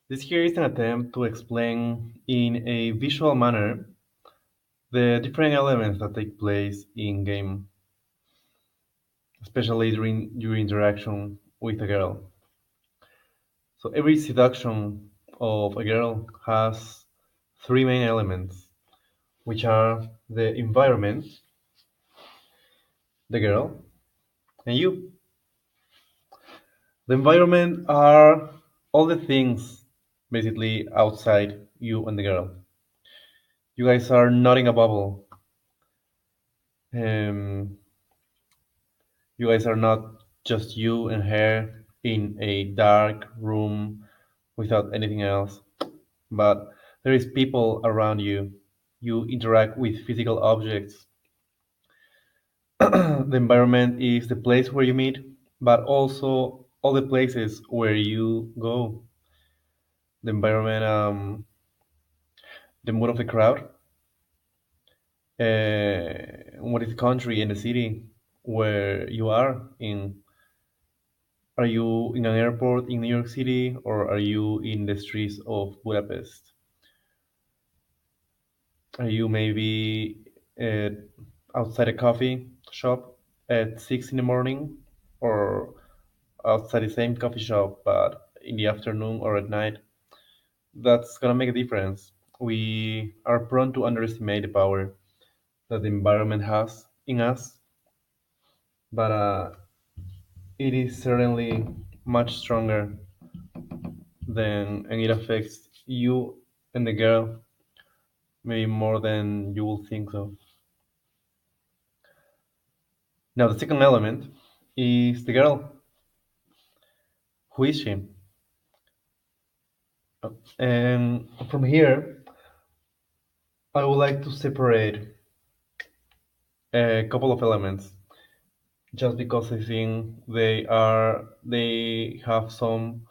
This here is an attempt to explain in a visual manner the different elements that take place in game, especially during your interaction with a girl. So every seduction of a girl has three main elements, which are the environment, the girl, and you. The environment are all the things basically outside you and the girl. You guys are not in a bubble. Um, you guys are not just you and her in a dark room without anything else, but there is people around you. You interact with physical objects. The environment is the place where you meet, but also all the places where you go. The environment, the mood of the crowd, what is the country and the city where you are in. Are you in an airport in New York City or are you in the streets of Budapest? Are you maybe uh, outside a coffee shop at 6 in the morning or outside the same coffee shop but in the afternoon or at night? That's gonna make a difference. We are prone to underestimate the power that the environment has in us, but it is certainly much stronger than, and it affects you and the girl maybe more than you will think so. Now, the second element is the girl. Who is she? And from here, I would like to separate a couple of elements just because I think they have some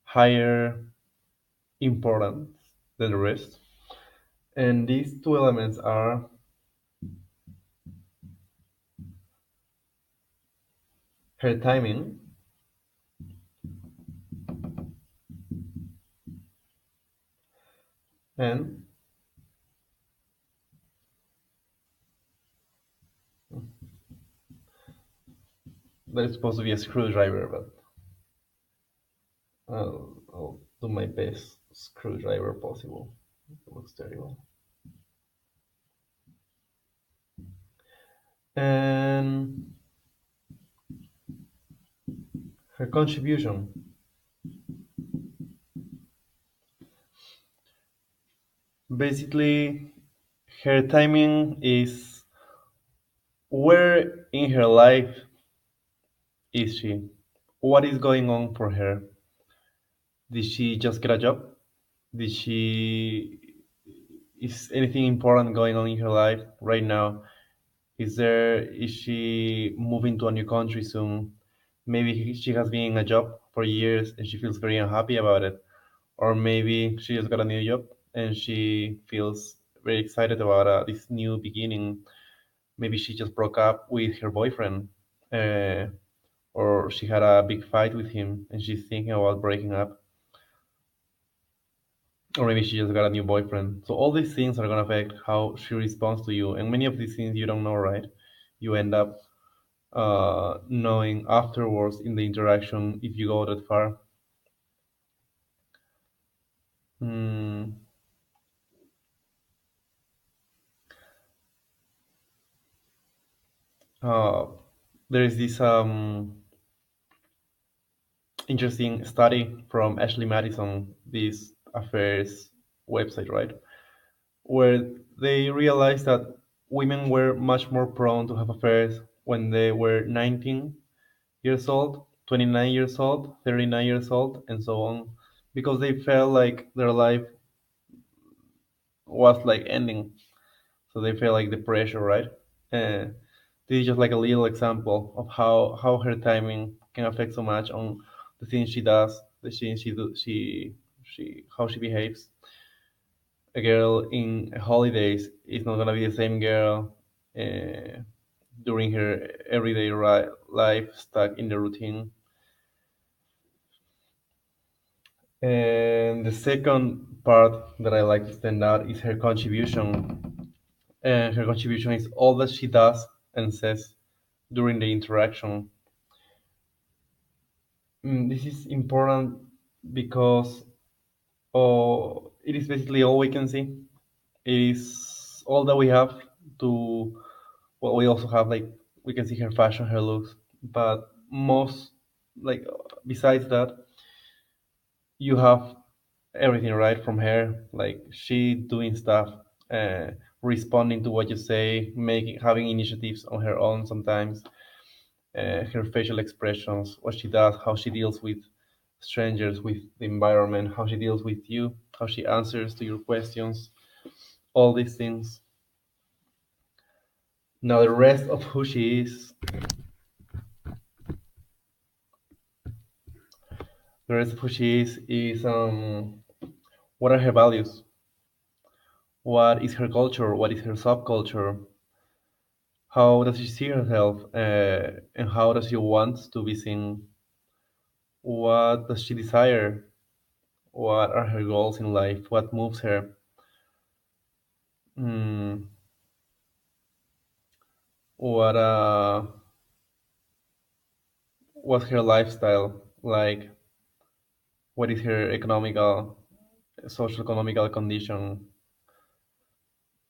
higher importance than the rest. And these two elements are her timing and that is supposed to be a screwdriver, but I'll do my best screwdriver possible. It looks terrible. And her contribution. Basically, her timing is where in her life is she? What is going on for her? Did she just get a job? Did she is anything important going on in her life right now? Is she moving to a new country soon? Maybe she has been in a job for years and she feels very unhappy about it. Or maybe she just got a new job and she feels very excited about this new beginning. Maybe she just broke up with her boyfriend, uh, or she had a big fight with him and she's thinking about breaking up, or maybe she just got a new boyfriend. So all these things are gonna affect how she responds to you, and many of these things you don't know, right? You end up knowing afterwards in the interaction if you go that far. Mm, uh, there is this interesting study from Ashley Madison, this affairs website, right? Where they realized that women were much more prone to have affairs when they were 19 years old, 29 years old, 39 years old, and so on, because they felt like their life was like ending. So they felt like the pressure, right? Uh, this is just like a little example of how her timing can affect so much on the things she does, the things she how she behaves. A girl in holidays is not gonna be the same girl uh, during her everyday life stuck in the routine. And the second part that I like to stand out is her contribution. And her contribution is all that she does and says during the interaction. This is important because it is basically all we can see. It is all that we have to. Well, we also have like we can see her fashion, her looks, but most like besides that, you have everything right from her. Like she doing stuff, uh, responding to what you say, making having initiatives on her own sometimes. Her facial expressions, what she does, how she deals with strangers, with the environment, how she deals with you, how she answers to your questions, all these things. Now, the rest of who she is, the rest of who she is what are her values? What is her culture? What is her subculture? How does she see herself? And how does she want to be seen? What does she desire? What are her goals in life? What moves her? Mm, what what's her lifestyle like? What is her economical, social economical condition?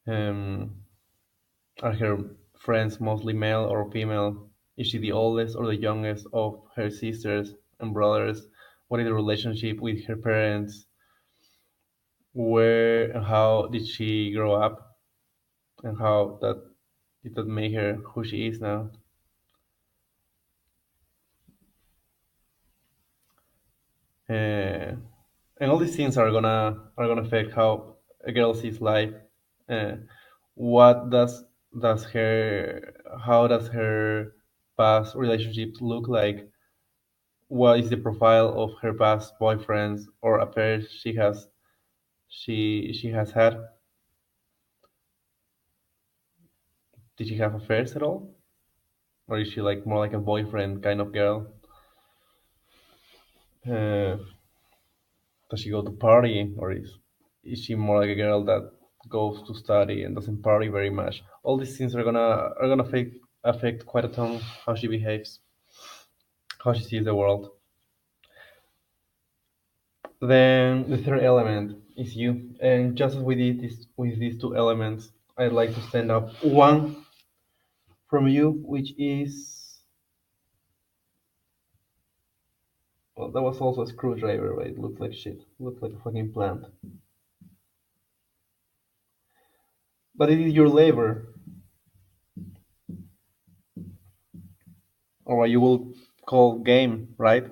Um, are her friends mostly male or female? Is she the oldest or the youngest of her sisters and brothers? What is the relationship with her parents? Where and how did she grow up? And how that did that make her who she is now? Uh, and all these things are gonna affect how a girl sees life. Uh, what does her how does her past relationships look like? What is the profile of her past boyfriends or affairs she has had? Did she have affairs at all, or is she like more like a boyfriend kind of girl? Uh, does she go to party, or is she more like a girl that goes to study and doesn't party very much? All these things are gonna affect quite a ton how she behaves, how she sees the world. Then the third element is you, and just as we did this with these two elements, I'd like to stand up one from you, which is well, that was also a screwdriver, right? It looks like shit. Looks like a fucking plant. But it is your labor, or what you will call game, right?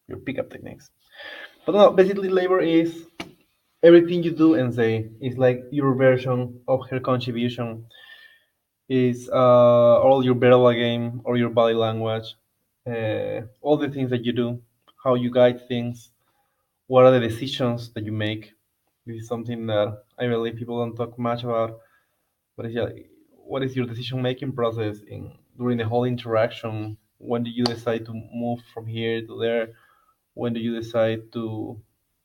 Your pickup techniques. But no, basically, labor is everything you do and say. It's like your version of her contribution. Is all your verbal game or your body language, all the things that you do, how you guide things, what are the decisions that you make. This is something that I believe people don't talk much about. What is your decision making process in during the whole interaction? When do you decide to move from here to there? When do you decide to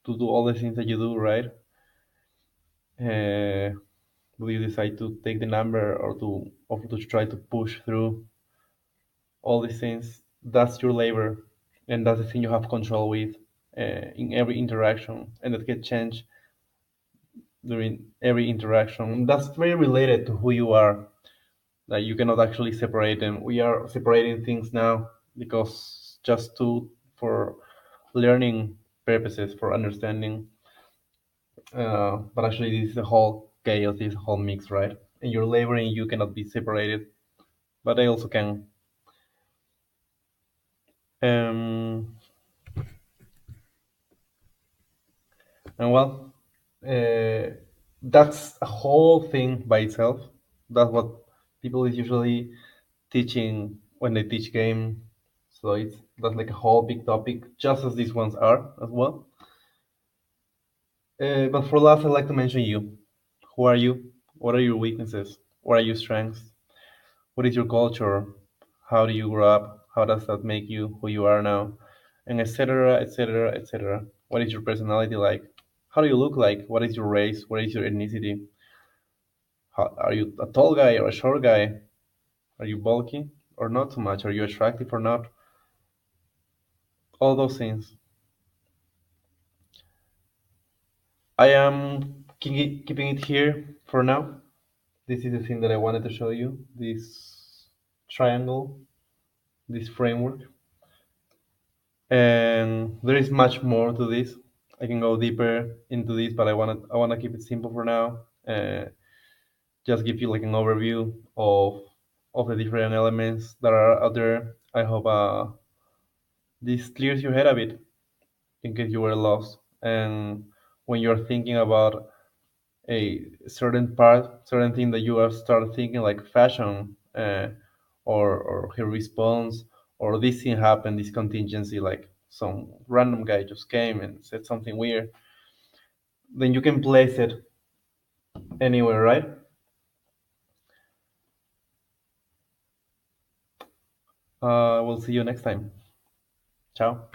do all the things that you do, right? Uh, do you decide to take the number or to try to push through all these things? That's your labor, and that's the thing you have control with in every interaction, and that can change during every interaction. That's very related to who you are. That you cannot actually separate them. We are separating things now because just to for learning purposes, for understanding. But actually, this is a whole chaos, this whole mix, right? And your labor and you cannot be separated, but they also can. Um, and well, uh, that's a whole thing by itself. That's what people is usually teaching when they teach game. So that's like a whole big topic, just as these ones are as well. But for last, I'd like to mention you. Who are you? What are your weaknesses? What are your strengths? What is your culture? How do you grow up? How does that make you who you are now? And etc. etc. etc. What is your personality like? How do you look like? What is your race? What is your ethnicity? Are you a tall guy or a short guy? Are you bulky or not too much? Are you attractive or not? All those things. I am keeping it here for now. This is the thing that I wanted to show you. This triangle, this framework. And there is much more to this. I can go deeper into this, but I wanna keep it simple for now. Just give you like an overview of the different elements that are out there. I hope this clears your head a bit in case you were lost. And when you're thinking about a certain thing that you are start thinking like fashion, or her response, or this thing happened, this contingency, like some random guy just came and said something weird, then you can place it anywhere, right? We'll see you next time. Ciao.